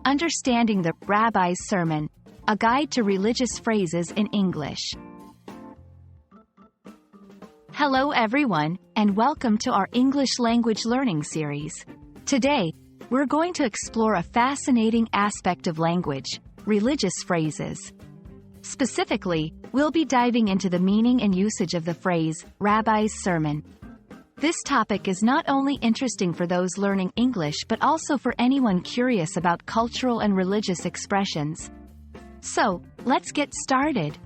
Understanding the Rabbi's Sermon, a guide to religious phrases in English. Hello everyone, and welcome to our English language learning series. Today, we're going to explore a fascinating aspect of language, religious phrases. Specifically, we'll be diving into the meaning and usage of the phrase, Rabbi's Sermon. This topic is not only interesting for those learning English but also for anyone curious about cultural and religious expressions. So, let's get started.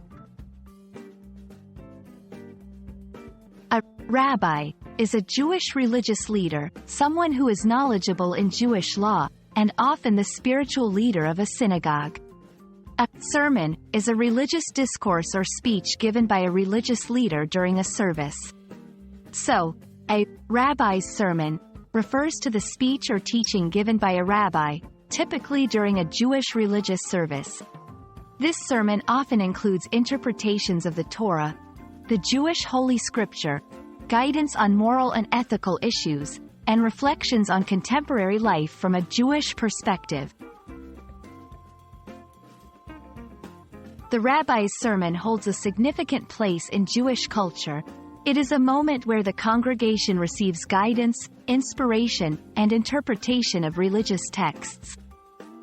A rabbi is a Jewish religious leader, someone who is knowledgeable in Jewish law, and often the spiritual leader of a synagogue. A sermon is a religious discourse or speech given by a religious leader during a service. So, a rabbi's sermon refers to the speech or teaching given by a rabbi, typically during a Jewish religious service. This sermon often includes interpretations of the Torah, the Jewish Holy Scripture, guidance on moral and ethical issues, and reflections on contemporary life from a Jewish perspective. The rabbi's sermon holds a significant place in Jewish culture. It is a moment where the congregation receives guidance, inspiration, and interpretation of religious texts.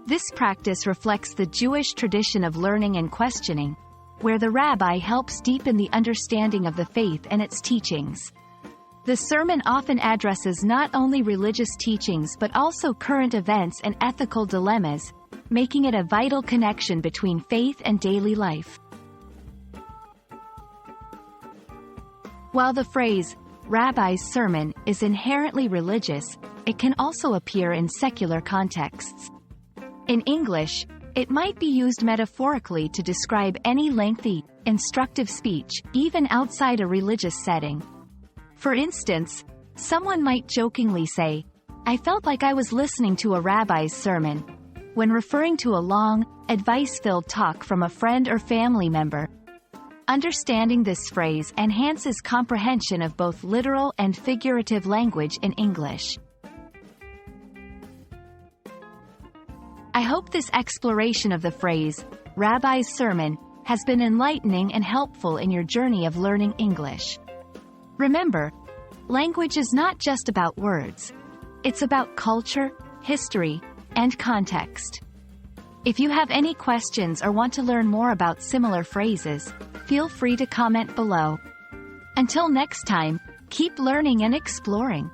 This practice reflects the Jewish tradition of learning and questioning, where the rabbi helps deepen the understanding of the faith and its teachings. The sermon often addresses not only religious teachings but also current events and ethical dilemmas, making it a vital connection between faith and daily life. While the phrase, rabbi's sermon, is inherently religious, it can also appear in secular contexts. In English, it might be used metaphorically to describe any lengthy, instructive speech, even outside a religious setting. For instance, someone might jokingly say, "I felt like I was listening to a rabbi's sermon," when referring to a long, advice-filled talk from a friend or family member. Understanding this phrase enhances comprehension of both literal and figurative language in English. I hope this exploration of the phrase, Rabbi's Sermon, has been enlightening and helpful in your journey of learning English. Remember, language is not just about words. It's about culture, history, and context. If you have any questions or want to learn more about similar phrases, feel free to comment below. Until next time, keep learning and exploring.